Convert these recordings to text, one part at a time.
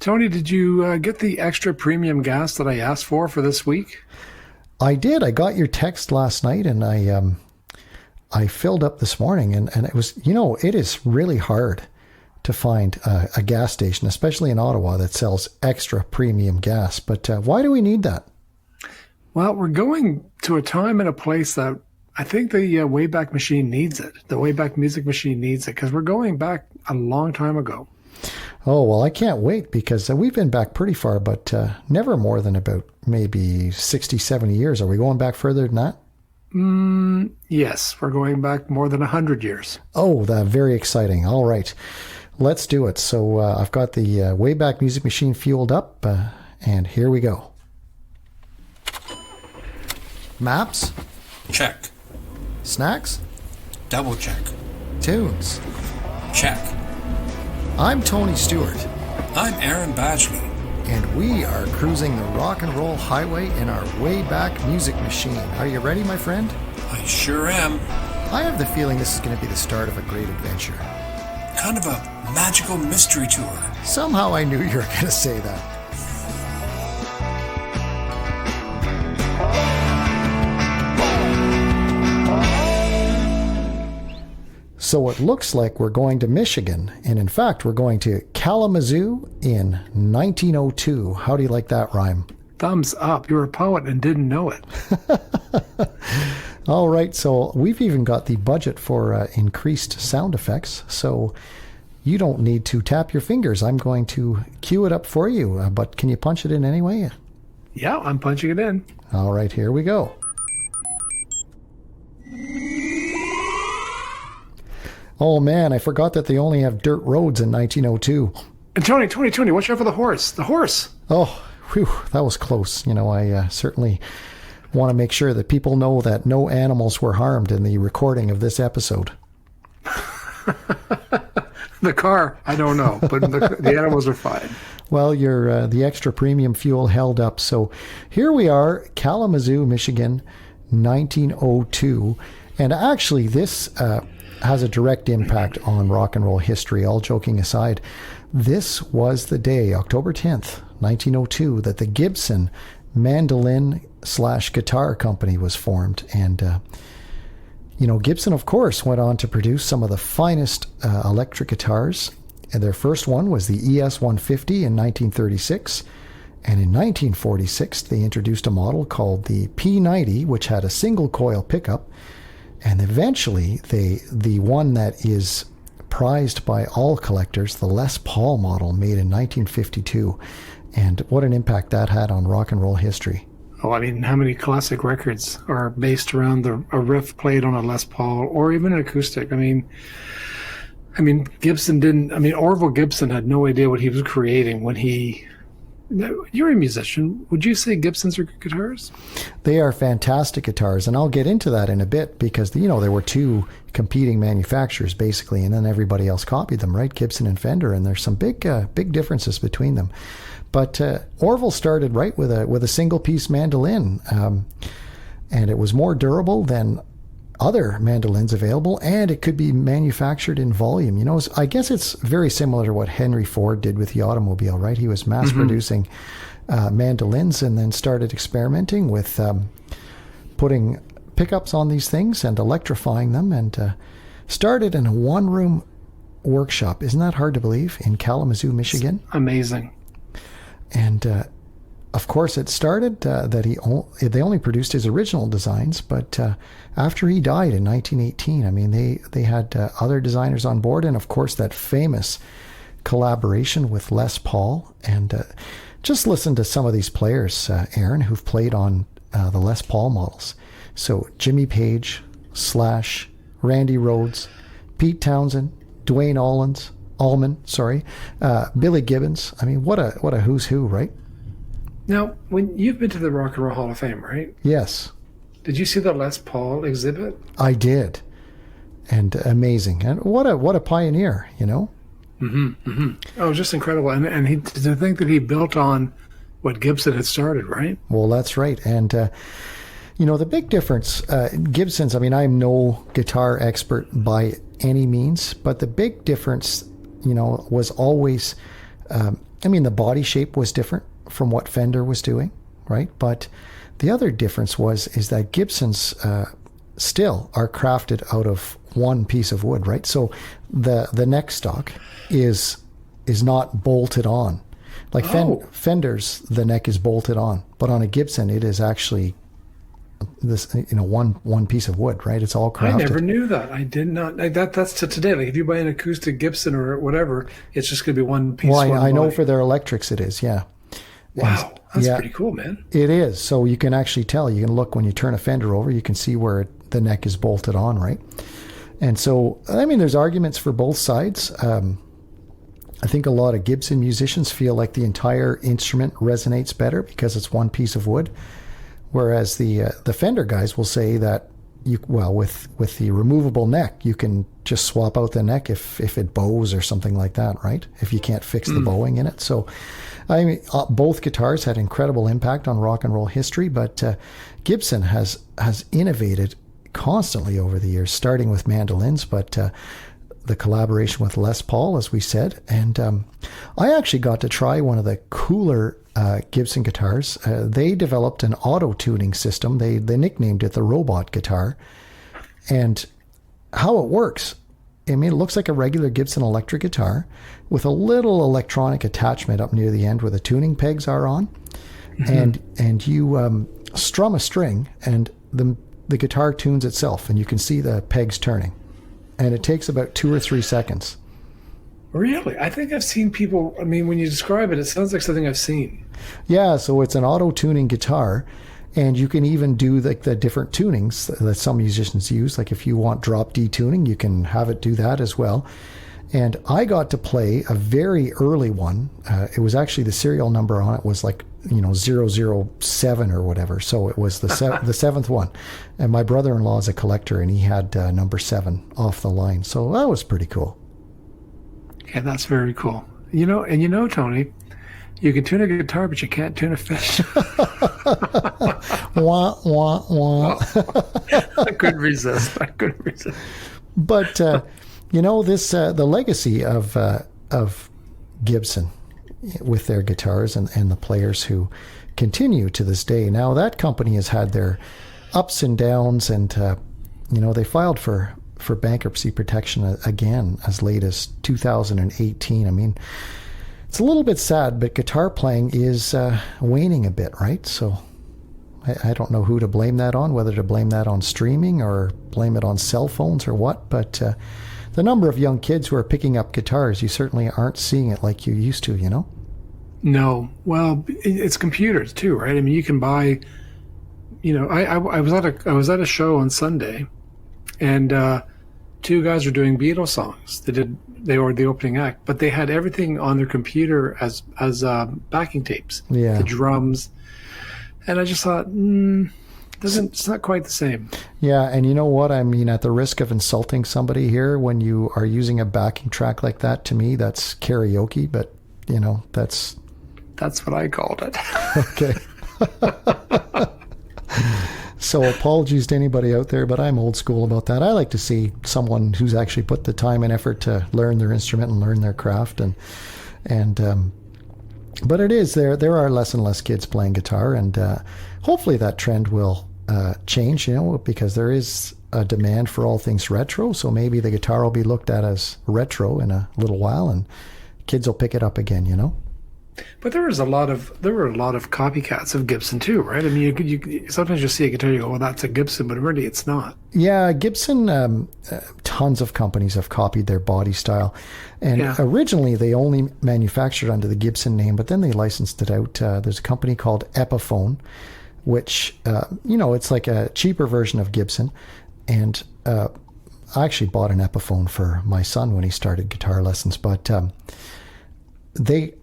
Tony, did you get the extra premium gas that I asked for this week? I did. I got your text last night, and I filled up this morning, and it was, it is really hard to find a gas station, especially in Ottawa, that sells extra premium gas. But why do we need that? Well, we're going to a time and a place that I think the Wayback Machine needs it. The Wayback Music Machine needs it, because we're going back a long time ago. Oh, well, I can't wait, because we've been back pretty far, but never more than about maybe 60, 70 years. Are we going back further than that? Yes, we're going back more than 100 years. Oh, that's very exciting. All right, let's do it. So I've got the Wayback Music Machine fueled up, and here we go. Maps? Check. Snacks? Double check. Tunes? Check. I'm Tony Stewart. I'm Aaron Badgley. And we are cruising the rock and roll highway in our Wayback Music Machine. Are you ready, my friend? I sure am. I have the feeling this is going to be the start of a great adventure. Kind of a magical mystery tour. Somehow I knew you were going to say that. So it looks like we're going to Michigan, and in fact, we're going to Kalamazoo in 1902. How do you like that rhyme? Thumbs up. You're a poet and didn't know it. All right, so we've even got the budget for increased sound effects, so you don't need to tap your fingers. I'm going to cue it up for you, but can you punch it in anyway? Yeah, I'm punching it in. All right, here we go. Oh, man, I forgot that they only have dirt roads in 1902. And Tony, watch out for the horse. The horse. Oh, whew, that was close. I certainly want to make sure that people know that no animals were harmed in the recording of this episode. The car, I don't know, but the animals are fine. Well, the extra premium fuel held up. So here we are, Kalamazoo, Michigan, 1902. And actually, this has a direct impact on rock and roll history. All joking aside, this was the day, October 10th, 1902, that the Gibson mandolin/guitar company was formed. And, Gibson, of course, went on to produce some of the finest electric guitars. And their first one was the ES-150 in 1936. And in 1946, they introduced a model called the P90, which had a single coil pickup. And eventually, the one that is prized by all collectors, the Les Paul model, made in 1952. And what an impact that had on rock and roll history. Oh, I mean, how many classic records are based around a riff played on a Les Paul or even an acoustic? I mean, Orville Gibson had no idea what he was creating when he... You're a musician. Would you say Gibsons are good guitars? They are fantastic guitars, and I'll get into that in a bit because, there were two competing manufacturers, basically, and then everybody else copied them, right? Gibson and Fender, and there's some big differences between them. But Orville started right with a single-piece mandolin, and it was more durable than other mandolins available, and it could be manufactured in volume. I guess it's very similar to what Henry Ford did with the automobile, right? He was mass-producing mandolins and then started experimenting with putting pickups on these things and electrifying them, and started in a one-room workshop. Isn't that hard to believe? In Kalamazoo, Michigan. It's amazing. And of course, it started that they only produced his original designs, but after he died in 1918, they had other designers on board, and of course that famous collaboration with Les Paul. And just listen to some of these players, Aaron, who've played on the Les Paul models. So Jimmy Page, Slash, Randy Rhoads, Pete Townsend, Dwayne Allman, Billy Gibbons. I mean, what a who's who, right? Now, when you've been to the Rock and Roll Hall of Fame, right? Yes. Did you see the Les Paul exhibit? I did. And amazing. And what a pioneer, Oh, just incredible. And to think that he built on what Gibson had started, right? Well, that's right. And, the big difference, Gibson's, I'm no guitar expert by any means, but the big difference, was always I mean, the body shape was different from what Fender was doing, right? But the other difference is that Gibsons still are crafted out of one piece of wood, right? So the neck stock is not bolted on. Like Fender's, the neck is bolted on, but on a Gibson, it is actually this, one piece of wood, right? It's all crafted. I never knew that. I did not. That's to today. Like if you buy an acoustic Gibson or whatever, it's just going to be one piece. Well, I know for their electrics it is, yeah. Wow, that's pretty cool, man. It is. So you can actually tell. You can look when you turn a Fender over, you can see where the neck is bolted on, right? And so, I mean, there's arguments for both sides. I think a lot of Gibson musicians feel like the entire instrument resonates better because it's one piece of wood, whereas the Fender guys will say that with the removable neck, you can just swap out the neck if it bows or something like that, right? If you can't fix the bowing in it. So, I mean, both guitars had incredible impact on rock and roll history, but Gibson has innovated constantly over the years, starting with mandolins, but the collaboration with Les Paul, as we said. And I actually got to try one of the cooler Gibson guitars. They developed an auto-tuning system. They nicknamed it the robot guitar. And how it works, I mean, it looks like a regular Gibson electric guitar with a little electronic attachment up near the end where the tuning pegs are on. Mm-hmm. And you strum a string, and the guitar tunes itself, and you can see the pegs turning. And it takes about 2 or 3 seconds. Really? I think I've seen people, I mean, when you describe it, it sounds like something I've seen. Yeah, so it's an auto-tuning guitar, and you can even do like the different tunings that some musicians use. Like if you want drop D tuning, you can have it do that as well. And I got to play a very early one. It was actually the serial number on it was like 007 or whatever. So it was the seventh one. And my brother-in-law is a collector, and he had number 7 off the line. So that was pretty cool. Yeah, that's very cool. Tony, you can tune a guitar, but you can't tune a fish. Wah, wah, wah. I couldn't resist. But, the legacy of Gibson with their guitars and the players who continue to this day. Now, that company has had their ups and downs, and, they filed for bankruptcy protection again as late as 2018. I mean, it's a little bit sad, but guitar playing is waning a bit, right? So I don't know who to blame that on, whether to blame that on streaming or blame it on cell phones or what, but the number of young kids who are picking up guitars, you certainly aren't seeing it like you used to, No. Well, it's computers too, right? I mean, you can buy, I was at a show on Sunday, and 2 guys were doing Beatles songs. They were the opening act, but they had everything on their computer as backing tapes. Yeah. The drums. And I just thought, it's not quite the same. Yeah, and you know what? I mean, at the risk of insulting somebody here, when you are using a backing track like that, to me, that's karaoke, but, that's... That's what I called it. Okay. So apologies to anybody out there, but I'm old school about that. I like to see someone who's actually put the time and effort to learn their instrument and learn their craft, but it is there are less and less kids playing guitar, and hopefully that trend will change, because there is a demand for all things retro. So maybe the guitar will be looked at as retro in a little while, and kids will pick it up again, But there were a lot of copycats of Gibson too, right? I mean, you sometimes you'll see a guitar, you go, well, that's a Gibson, but really it's not. Yeah, Gibson, tons of companies have copied their body style. And originally they only manufactured under the Gibson name, but then they licensed it out. There's a company called Epiphone, which, it's like a cheaper version of Gibson. And I actually bought an Epiphone for my son when he started guitar lessons, but...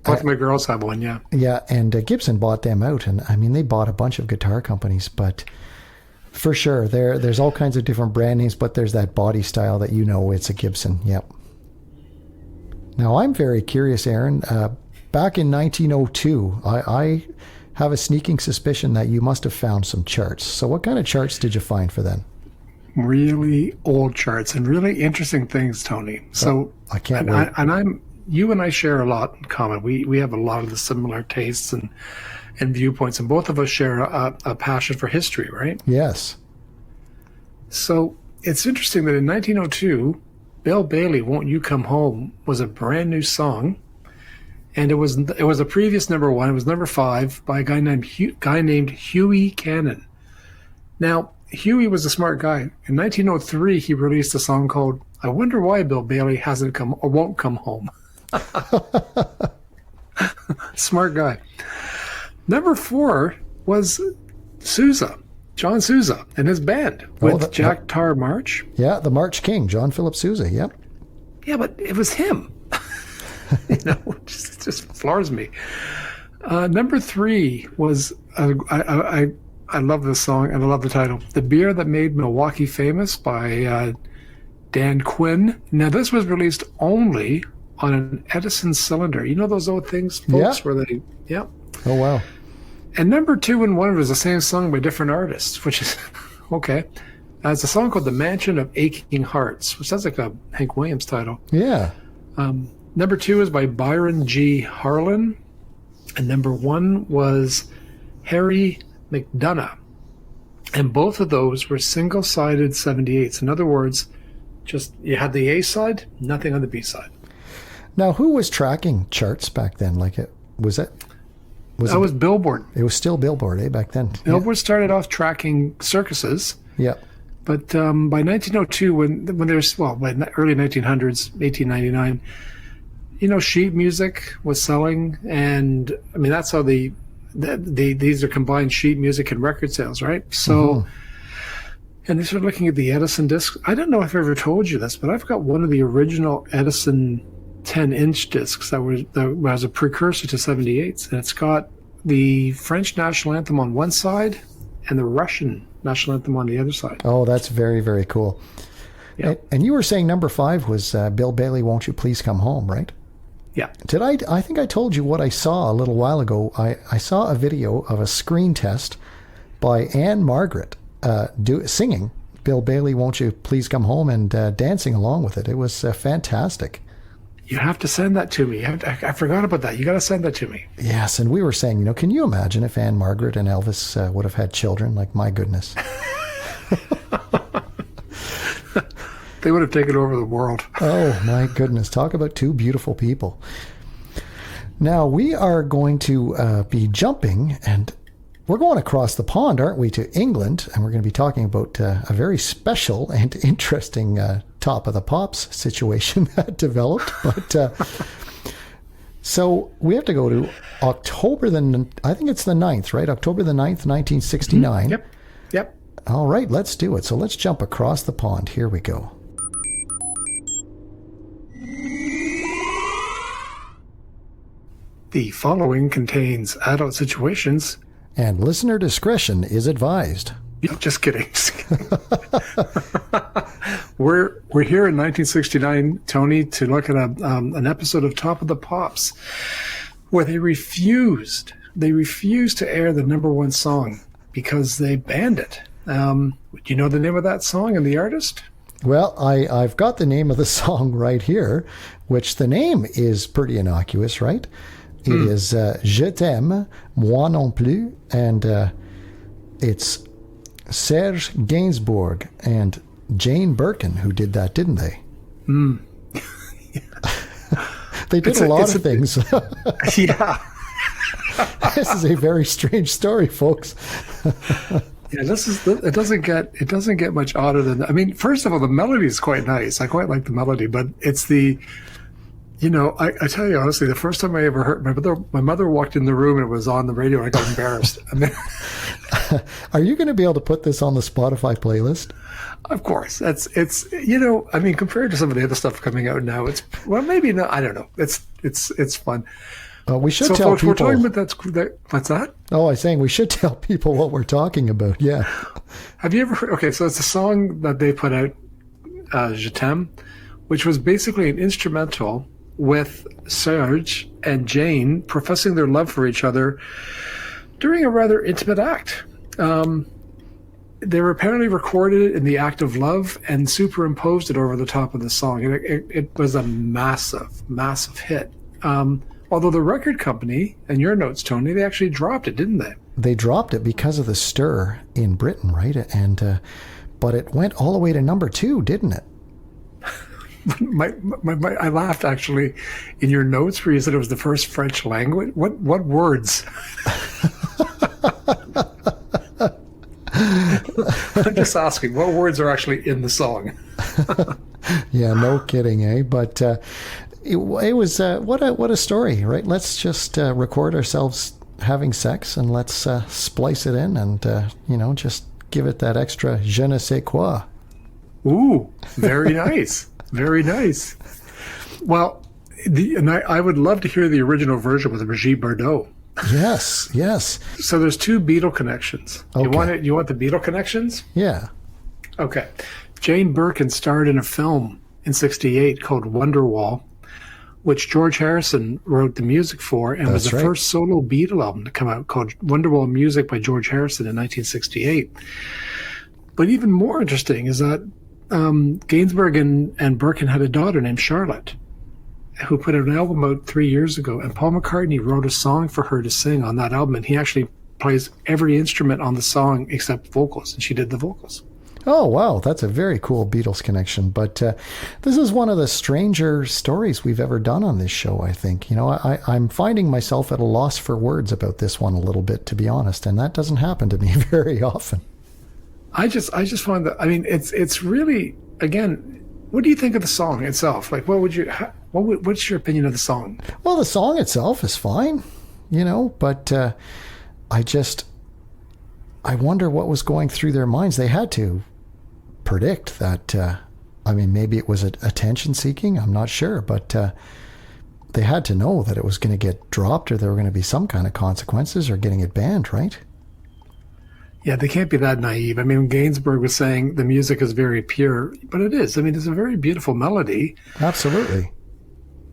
both my girls have one, yeah. Yeah, and Gibson bought them out, and I mean, they bought a bunch of guitar companies, but for sure, there's all kinds of different brand names, but there's that body style that it's a Gibson, yep. Now, I'm very curious, Aaron. Back in 1902, I have a sneaking suspicion that you must have found some charts. So what kind of charts did you find for then? Really old charts and really interesting things, Tony. So I can't wait. And I'm... you and I share a lot in common. We have a lot of the similar tastes and viewpoints, and both of us share a passion for history, right? Yes. So it's interesting that in 1902, Bill Bailey, Won't You Come Home was a brand new song. And it was a previous number one. It was number 5 by a guy named Huey Cannon. Now, Huey was a smart guy. In 1903, he released a song called "I Wonder Why Bill Bailey Hasn't Come or Won't Come Home." Smart guy. Number 4 was John Sousa and his band with Jack Tar March. Yeah, the March King, John Philip Sousa. Yep. Yeah, but it was him. Just floors me. Number 3 was I love this song and I love the title, "The Beer That Made Milwaukee Famous" by Dan Quinn. Now this was released only on an Edison cylinder. You know those old things, folks, where they, yeah. Oh wow. And number 2 and 1 was the same song by different artists, which is okay. It's a song called "The Mansion of Aching Hearts," which sounds like a Hank Williams title. Yeah. Number 2 is by Byron G. Harlan. And number 1 was Harry McDonough. And both of those were single-sided 78s. In other words, just you had the A side, nothing on the B side. Now, who was tracking charts back then? Was it Billboard. It was still Billboard, back then. Billboard started off tracking circuses. Yeah. But by 1902, when there's, by early 1900s, 1899, sheet music was selling, and I mean that's how these are combined, sheet music and record sales, right? So, and they started looking at the Edison discs. I don't know if I ever told you this, but I've got one of the original Edison 10-inch discs that was a precursor to 78s, and it's got the French national anthem on one side and the Russian national anthem on the other side. Oh, that's very, very cool. Yeah. And you were saying number 5 was Bill Bailey, Won't You Please Come Home, right? Yeah. I think I told you what I saw a little while ago. I saw a video of a screen test by Anne Margaret singing Bill Bailey, Won't You Please Come Home, and dancing along with it. It was fantastic. You have to send that to me. I forgot about that. You got to send that to me. Yes, and we were saying, can you imagine if Anne Margaret and Elvis would have had children? Like, my goodness. They would have taken over the world. Oh, my goodness. Talk about two beautiful people. Now, we are going to be jumping, and we're going across the pond, aren't we, to England, and we're going to be talking about a very special and interesting Top of the Pops situation that developed. But so we have to go to October I think it's the 9th, right? October the 9th, 1969. Mm-hmm. Yep. All right, let's do it. So let's jump across the pond. Here we go. The following contains adult situations. And listener discretion is advised. Just kidding. We're here in 1969, Tony, to look at an episode of Top of the Pops where they refused to air the number one song because they banned it. Do you know the name of that song and the artist? Well, I've got the name of the song right here, which the name is pretty innocuous, right? It is Je t'aime, moi non plus, and it's Serge Gainsbourg and Jane Birkin who did that, didn't they? They did a lot of things. Yeah. This is a very strange story, folks. Yeah, it doesn't get much odder than that. I mean, first of all, the melody is quite nice. I quite like the melody, but it's the, I tell you honestly, the first time I ever heard my mother walked in the room and it was on the radio and I got embarrassed. I mean, are you going to be able to put this on the Spotify playlist? Of course. It's I mean, compared to some of the other stuff coming out now, maybe not. I don't know. It's fun. We should tell folks, people. We're talking about what's that? Oh, I'm saying we should tell people what we're talking about. Yeah. Have you ever heard? Okay, so it's a song that they put out, Je t'aime, which was basically an instrumental with Serge and Jane professing their love for each other during a rather intimate act. they were apparently recorded it in the act of love and superimposed it over the top of the song. And it was a massive, massive hit. Although the record company, and your notes, Tony, they actually dropped it, didn't they? They dropped it because of the stir in Britain, right? And but it went all the way to number 2, didn't it? I laughed actually in your notes where you said it was the first French language. What words? I'm just asking, what words are actually in the song? Yeah, no kidding, eh? But it was what a story, right? Let's just record ourselves having sex and let's splice it in and just give it that extra je ne sais quoi. Ooh, very nice. Very nice. Well, I would love to hear the original version with Brigitte Bardot. Yes, yes. So there's 2 Beatle connections. Okay. You want the Beatle connections? Yeah. Okay. Jane Birkin starred in a film in '68 called Wonderwall, which George Harrison wrote the music for, and was the first solo Beatle album to come out, called Wonderwall Music by George Harrison in 1968. But even more interesting is that Gainsbourg and Birkin had a daughter named Charlotte, who put an album out 3 years ago, and Paul McCartney wrote a song for her to sing on that album, and he actually plays every instrument on the song except vocals, and she did the vocals. Oh, wow. That's a very cool Beatles connection. But this is one of the stranger stories we've ever done on this show, I think. I'm finding myself at a loss for words about this one a little bit, to be honest, and that doesn't happen to me very often. I just find that, I mean, it's really, again, what do you think of the song itself? Like, what's your opinion of the song? Well, the song itself is fine, but I wonder what was going through their minds. They had to predict that, maybe it was attention seeking, I'm not sure, but they had to know that it was going to get dropped or there were going to be some kind of consequences or getting it banned, right? Yeah, they can't be that naive. I mean, Gainsbourg was saying the music is very pure, but it is. I mean, it's a very beautiful melody. Absolutely.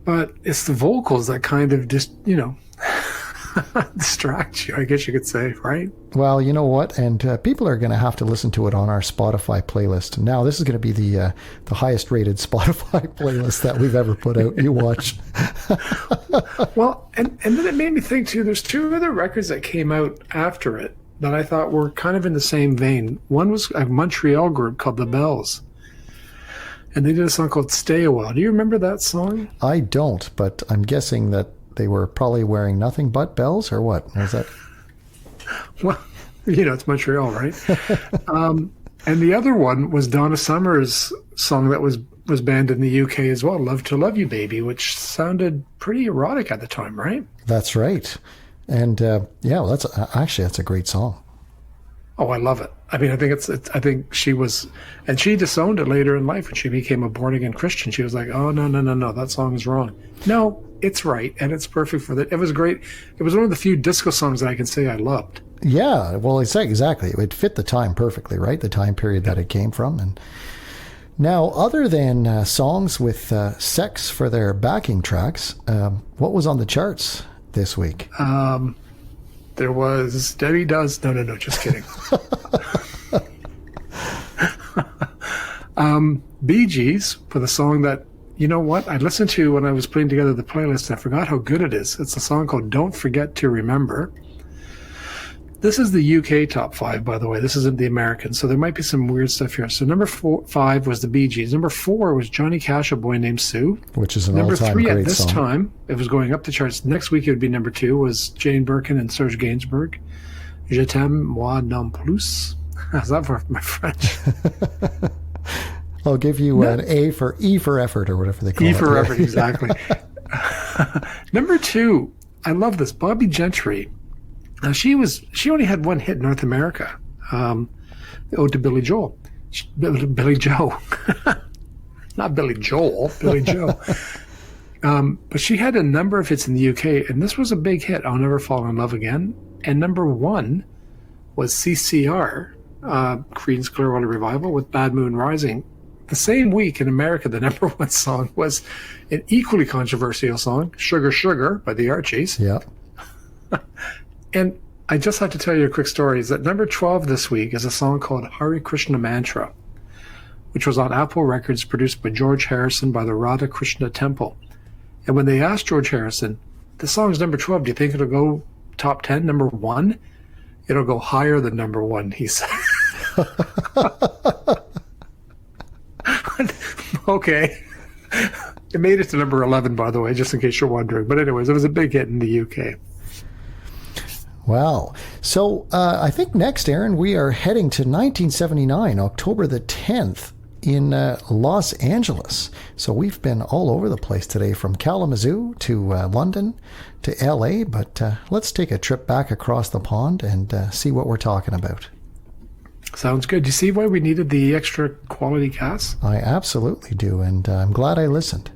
But it's the vocals that kind of just, distract you, I guess you could say, right? Well, you know what? And people are going to have to listen to it on our Spotify playlist. Now, this is going to be the highest rated Spotify playlist that we've ever put out. You watch. Well, and then it made me think, too, there's 2 other records that came out after it that I thought were kind of in the same vein. One was a Montreal group called The Bells, and they did a song called Stay a While. Do you remember that song? I don't, but I'm guessing that they were probably wearing nothing but bells, or what? Is that? Well, it's Montreal, right? And the other one was Donna Summer's song that was banned in the UK as well, Love to Love You Baby, which sounded pretty erotic at the time, right? That's right. And that's a great song. Oh, I love it. I mean, I think she was, and she disowned it later in life when she became a born again Christian. She was like, oh, no, that song is wrong. No, it's right, and it's perfect for that. It was great. It was one of the few disco songs that I can say I loved. Yeah, well, exactly. It fit the time perfectly, right? The time period that it came from. And now, other than songs with sex for their backing tracks, what was on the charts this week? There was Debbie Does. No, just kidding. Bee Gees for the song that, you know what, I listened to when I was putting together the playlist, and I forgot how good it is. It's a song called Don't Forget to Remember. This is the UK top 5, by the way. This isn't the American, so there might be some weird stuff here. So number 5 was the Bee Gees. Number 4 was Johnny Cash, A Boy Named Sue. Which is an number all-time 3 great at this song. time, it was going up the charts. Next week it would be number 2, was Jane Birkin and Serge Gainsbourg. Je t'aime, moi non plus. How's that for my French? I'll give you an E for effort, or whatever they call it. E for effort, exactly. Number 2, I love this, Bobby Gentry. Now, she only had one hit in North America, Ode to Billy Joel. Billy Joe. Not Billy Joel, Billy Joe. But she had a number of hits in the UK, and this was a big hit, I'll Never Fall in Love Again. And number 1 was CCR, Creedence Clearwater Revival, with Bad Moon Rising. The same week in America, the number 1 song was an equally controversial song, Sugar Sugar by the Archies. Yeah. And I just have to tell you a quick story. Is that number 12 this week is a song called Hare Krishna Mantra, which was on Apple Records, produced by George Harrison by the Radha Krishna Temple. And when they asked George Harrison, "This song's number 12, do you think it'll go top 10, number 1? It'll go higher than number 1, he said. Okay. It made it to number 11, by the way, just in case you're wondering. But anyways, it was a big hit in the UK. Wow. So I think next, Aaron, we are heading to 1979, October the 10th in Los Angeles. So we've been all over the place today, from Kalamazoo to London to LA. But let's take a trip back across the pond and see what we're talking about. Sounds good. Do you see why we needed the extra quality cast? I absolutely do. And I'm glad I listened.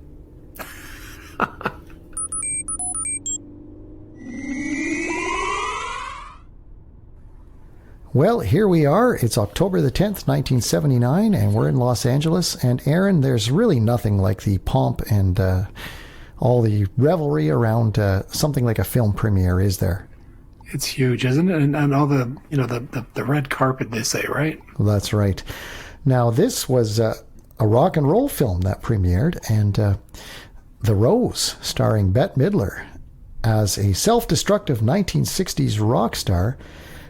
Well, here we are. It's October the 10th, 1979, and we're in Los Angeles. And Aaron, there's really nothing like the pomp and all the revelry around something like a film premiere, is there? It's huge, isn't it? And all the, the red carpet, they say, right? Well, that's right. Now, this was a rock and roll film that premiered, and The Rose, starring Bette Midler as a self-destructive 1960s rock star.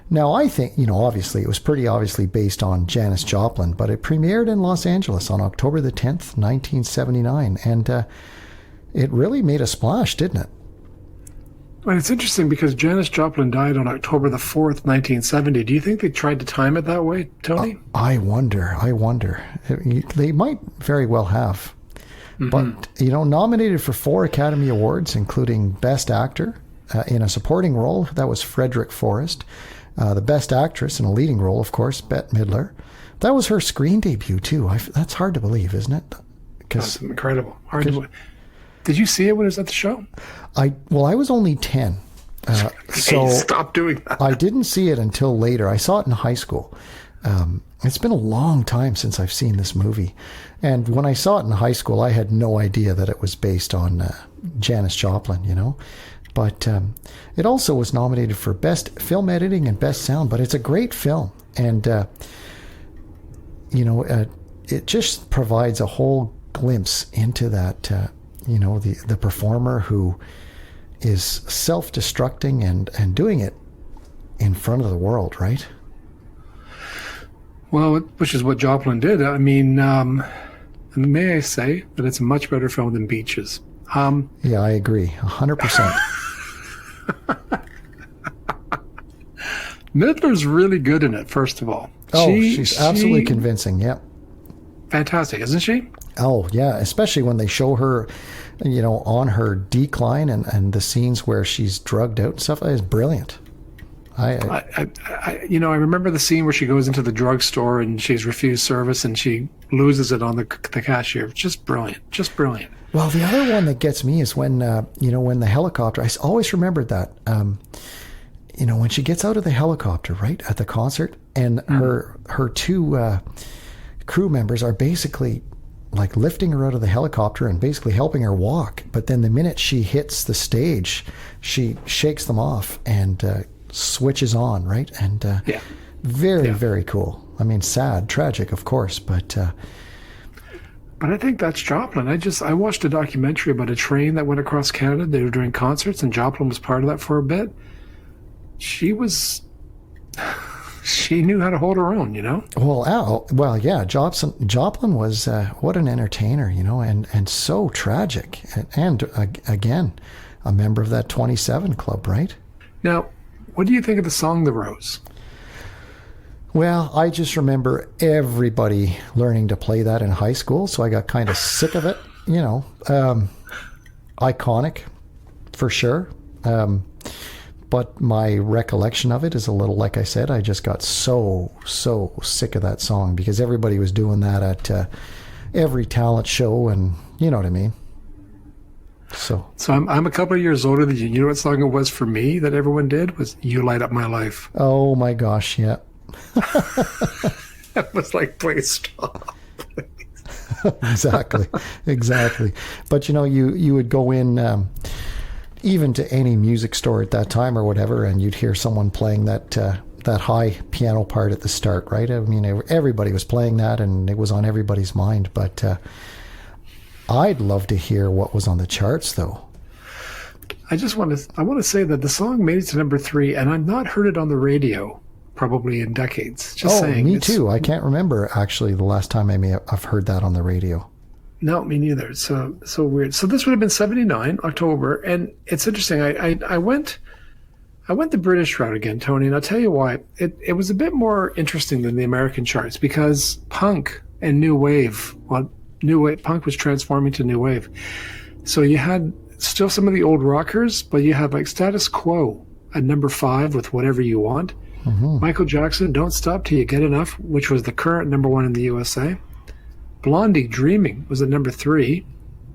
Now, I think, obviously, it was pretty obviously based on Janis Joplin, but it premiered in Los Angeles on October the 10th, 1979, and it really made a splash, didn't it? Well, it's interesting because Janis Joplin died on October the 4th, 1970. Do you think they tried to time it that way, Tony? I wonder. They might very well have. Mm-hmm. But, nominated for 4 Academy Awards, including Best Actor in a supporting role, that was Frederick Forrest. The Best Actress in a leading role, of course, Bette Midler. That was her screen debut, too. That's hard to believe, isn't it? That's incredible. Hard to believe. Did you see it when it was at the show? I was only 10. So stop doing that. I didn't see it until later. I saw it in high school. It's been a long time since I've seen this movie. And when I saw it in high school, I had no idea that it was based on Janis Joplin, But it also was nominated for Best Film Editing and Best Sound. But it's a great film. And, it just provides a whole glimpse into that, the performer who is self-destructing and doing it in front of the world, right? Well, which is what Joplin did. I mean, may I say that it's a much better film than Beaches. Yeah, I agree. 100%. Midler's really good in it, first of all. Oh, she's absolutely convincing, yeah. Fantastic, isn't she? Oh, yeah, especially when they show her, on her decline and the scenes where she's drugged out and stuff. It's brilliant. I remember the scene where she goes into the drugstore and she's refused service and she loses it on the cashier. Just brilliant. Well, the other one that gets me is when, when the helicopter, I always remembered that, when she gets out of the helicopter, right, at the concert, and her 2 crew members are basically like lifting her out of the helicopter and basically helping her walk. But then the minute she hits the stage, she shakes them off and switches on, right? And very cool. I mean, sad, tragic, of course, but I think that's Joplin. I watched a documentary about a train that went across Canada. They were doing concerts, and Joplin was part of that for a bit. She knew how to hold her own, Well, yeah. Joplin was what an entertainer, and so tragic, and again, a member of that 27 Club, right? Now, what do you think of the song "The Rose"? Well, I just remember everybody learning to play that in high school, so I got kind of sick of it. Iconic, for sure. But my recollection of it is a little, like I said, I just got so sick of that song because everybody was doing that at every talent show, and you know what I mean. So I'm a couple of years older than you. You know what song it was for me that everyone did? Was "You Light Up My Life." Oh my gosh, yeah. That was like, please stop. Exactly. But you would go in. even to any music store at that time or whatever, and you'd hear someone playing that high piano part at the start, right? I mean, everybody was playing that, and it was on everybody's mind. But I'd love to hear what was on the charts, though. I want to say that the song made it to number 3, and I've not heard it on the radio probably in decades. Just saying. Me too. I can't remember actually the last time I've heard that on the radio. No, me neither. It's so weird. So this would have been 79, October, and it's interesting. I went the British route again, Tony, and I'll tell you why. It was a bit more interesting than the American charts because punk and new wave, punk was transforming to new wave. So you had still some of the old rockers, but you had like Status Quo at number 5 with Whatever You Want. Mm-hmm. Michael Jackson, Don't Stop Till You Get Enough, which was the current number 1 in the USA. Blondie, Dreaming, was at number 3.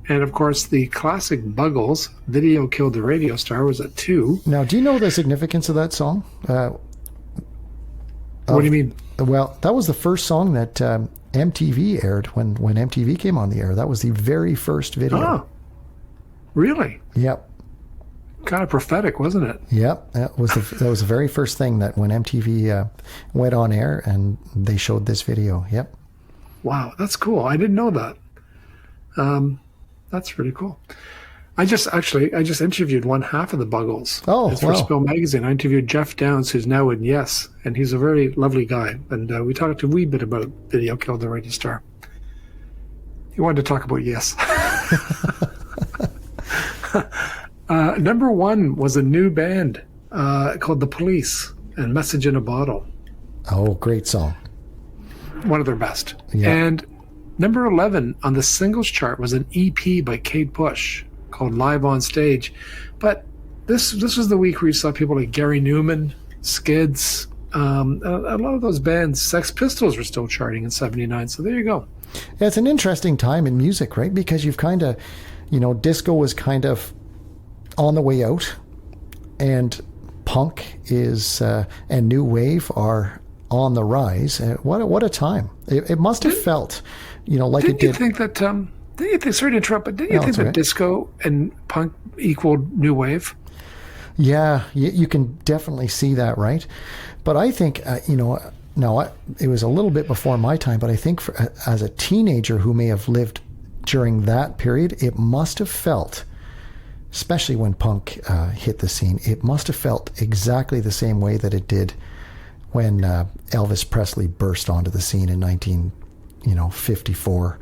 And, of course, the classic Buggles, Video Killed the Radio Star, was at 2. Now, do you know the significance of that song? What do you mean? Well, that was the first song that MTV aired when MTV came on the air. That was the very first video. Oh, really? Yep. Kind of prophetic, wasn't it? Yep. That was the very first thing that when MTV went on air and they showed this video. Yep. Wow, that's cool. I didn't know that. That's pretty cool. I just interviewed one half of the Buggles. Oh, it's for Spill Magazine. I interviewed Jeff Downs, who's now in Yes, and he's a very lovely guy. And we talked a wee bit about Video Killed the Radio Star. He wanted to talk about Yes. Number 1 was a new band called The Police and Message in a Bottle. Oh, great song. One of their best. Yeah. And number 11 on the singles chart was an EP by Kate Bush called Live on Stage. But this was the week where you saw people like Gary Newman, Skids, a lot of those bands. Sex Pistols were still charting in 79. So there you go. Yeah, it's an interesting time in music, right? Because you've kind of, disco was kind of on the way out, and punk is and new wave are on the rise. What a time! It must have felt, like it did. Didn't you think that? Didn't you think? Sorry to interrupt, but didn't you think that disco and punk equaled new wave? Yeah, you can definitely see that, right? But I think it was a little bit before my time. But I think as a teenager who may have lived during that period, it must have felt, especially when punk hit the scene, it must have felt exactly the same way that it did when Elvis Presley burst onto the scene in 1954.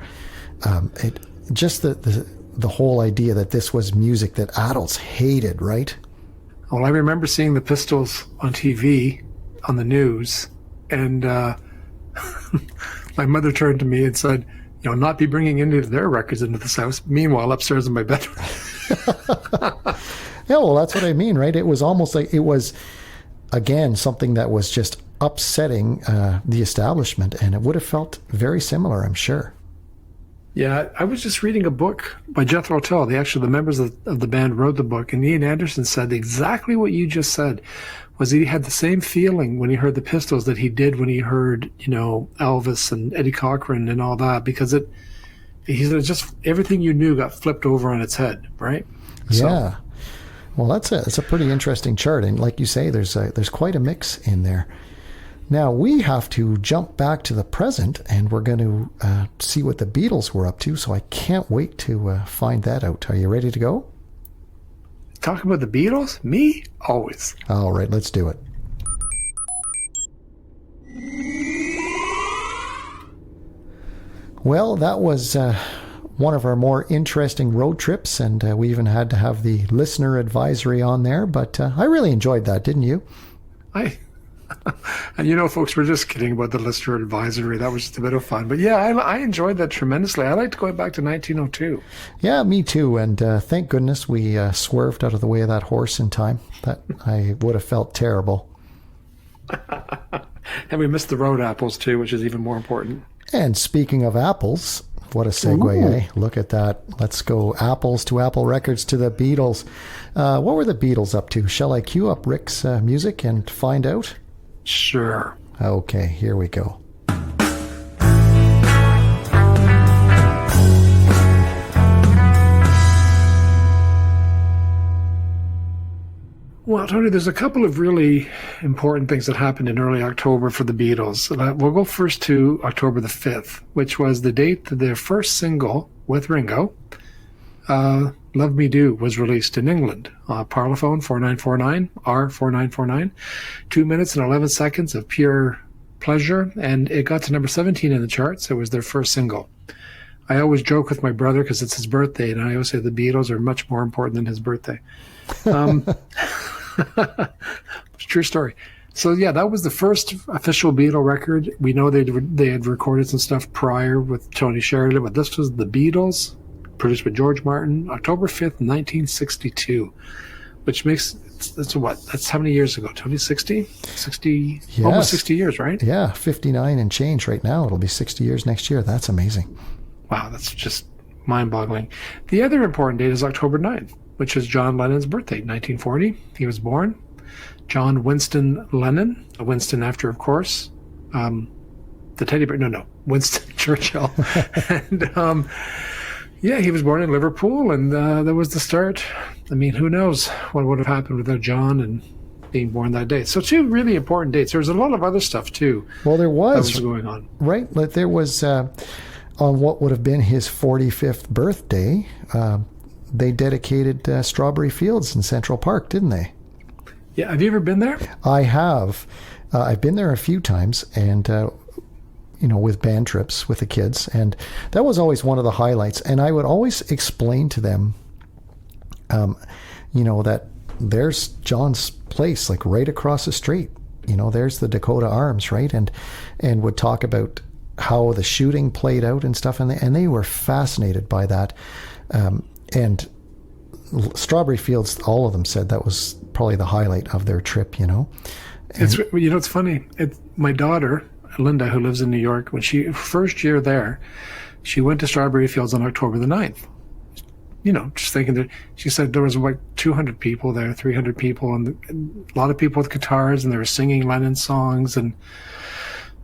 Just the whole idea that this was music that adults hated, right? Well, I remember seeing the Pistols on TV on the news, and my mother turned to me and said, not be bringing any of their records into this house. Meanwhile, upstairs in my bedroom. Yeah, well, that's what I mean, right? It was almost like it was, again, something that was just upsetting the establishment, and it would have felt very similar, I'm sure. Yeah, I was just reading a book by Jethro Tull. The members of the band wrote the book, and Ian Anderson said exactly what you just said. Was he had the same feeling when he heard the Pistols that he did when he heard, Elvis and Eddie Cochran and all that, because he said just everything you knew got flipped over on its head, right? Yeah. Well, that's a pretty interesting chart, and like you say, there's quite a mix in there. Now we have to jump back to the present, and we're going to see what the Beatles were up to. So I can't wait to find that out. Are you ready to go? Talk about the Beatles? Me? Always. All right, let's do it. Well, that was one of our more interesting road trips, and we even had to have the listener advisory on there, but I really enjoyed that, didn't you? And folks, we're just kidding about the listener advisory. That was just a bit of fun. But yeah, I enjoyed that tremendously. I liked going back to 1902. Yeah, me too. And thank goodness we swerved out of the way of that horse in time. That I would have felt terrible. And we missed the road apples too, which is even more important. And speaking of apples, what a segue, eh? Look at that. Let's go apples to Apple Records to the Beatles. What were the Beatles up to? Shall I cue up Rick's music and find out? Sure. Okay, here we go. Well, Tony, there's a couple of really important things that happened in early October for the Beatles. We'll go first to October the 5th, which was the date that their first single with Ringo, Love Me Do, was released in England. Parlophone 4949, R4949, 2 minutes and 11 seconds of pure pleasure, and it got to number 17 in the charts. It was their first single. I always joke with my brother because it's his birthday, and I always say the Beatles are much more important than his birthday. It's a true story. So yeah, that was the first official Beatle record. We know they had recorded some stuff prior with Tony Sheridan, but this was the Beatles, produced by George Martin, October 5th, 1962, which makes, that's what? That's how many years ago, Tony? 60? 60, yes. Almost 60 years, right? Yeah, 59 and change right now. It'll be 60 years next year. That's amazing. Wow, that's just mind-boggling. The other important date is October 9th, which is John Lennon's birthday, 1940. He was born. John Winston Lennon, Winston after, of course, the teddy bear. No, Winston Churchill. And yeah, he was born in Liverpool, and that was the start. I mean, who knows what would have happened without John and being born that day. So two really important dates. There was a lot of other stuff, too. Well, there was. That was going on. Right. Like there was, on what would have been his 45th birthday, they dedicated Strawberry Fields in Central Park, didn't they? Yeah. Have you ever been there? I have. I've been there a few times, and with band trips with the kids, and that was always one of the highlights. And I would always explain to them, that there's John's place, like right across the street. There's the Dakota Arms, right? And would talk about how the shooting played out and stuff, and they were fascinated by that. And Strawberry Fields, all of them said that was probably the highlight of their trip. It's funny. My daughter Linda, who lives in New York, when she first year there, she went to Strawberry Fields on October the 9th. Just thinking that, she said there was like 200 people there, 300 people, and a lot of people with guitars, and they were singing Lennon songs, and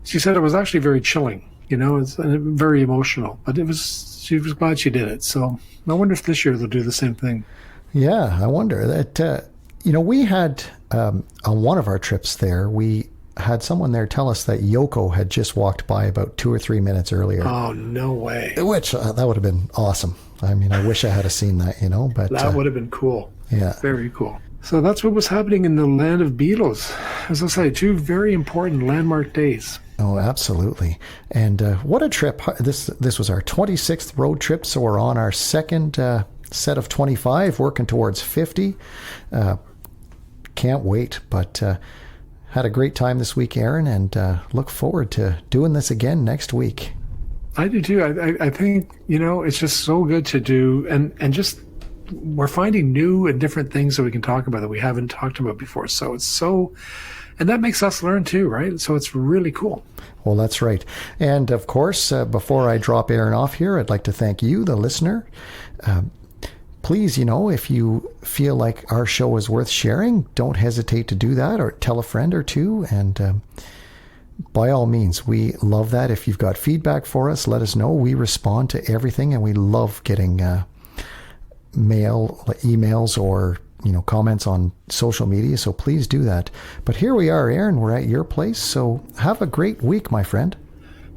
she said it was actually very chilling. It's very emotional, but she was glad she did it. So I wonder if this year they'll do the same thing. Yeah, I wonder that. We had on one of our trips there, we had someone there tell us that Yoko had just walked by about 2 or 3 minutes earlier. Oh, no way! Which that would have been awesome. I mean, I wish I had seen that. But that would have been cool. Yeah, very cool. So that's what was happening in the land of Beatles. As I say, two very important landmark days. Oh, absolutely. And what a trip. This was our 26th road trip, so we're on our second set of 25, working towards 50. Can't wait, but had a great time this week, Aaron, and look forward to doing this again next week. I do too. I think, it's just so good to do, and just we're finding new and different things that we can talk about that we haven't talked about before. So and that makes us learn too, right? So it's really cool. Well, that's right. And of course, before I drop Aaron off here, I'd like to thank you, the listener. Please, if you feel like our show is worth sharing, don't hesitate to do that, or tell a friend or two. And by all means, we love that. If you've got feedback for us, let us know. We respond to everything, and we love getting mail, emails, or comments on social media. So please do that. But here we are, Aaron. We're at your place. So have a great week, my friend.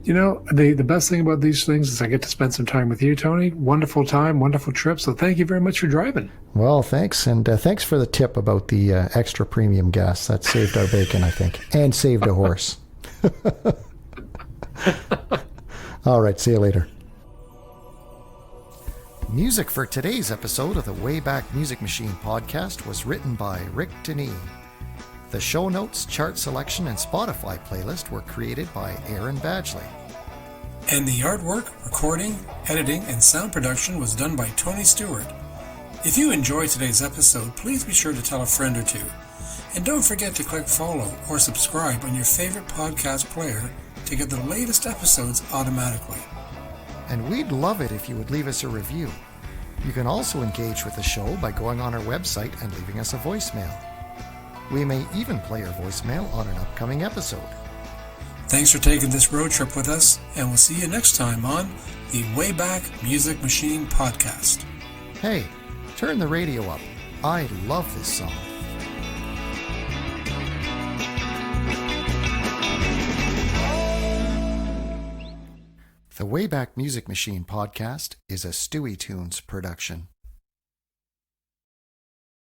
The best thing about these things is I get to spend some time with you, Tony. Wonderful time, wonderful trip. So thank you very much for driving. Well, thanks. And thanks for the tip about the extra premium gas. That saved our bacon, I think, and saved a horse. All right. See you later. Music for today's episode of the Wayback Music Machine podcast was written by Rick Denny. The show notes, chart selection, and Spotify playlist were created by Aaron Badgley. And the artwork, recording, editing, and sound production was done by Tony Stewart. If you enjoyed today's episode, please be sure to tell a friend or two. And don't forget to click follow or subscribe on your favorite podcast player to get the latest episodes automatically. And we'd love it if you would leave us a review. You can also engage with the show by going on our website and leaving us a voicemail. We may even play your voicemail on an upcoming episode. Thanks for taking this road trip with us, and we'll see you next time on the Wayback Music Machine podcast. Hey, turn the radio up. I love this song. The Wayback Music Machine podcast is a Stewie Tunes production.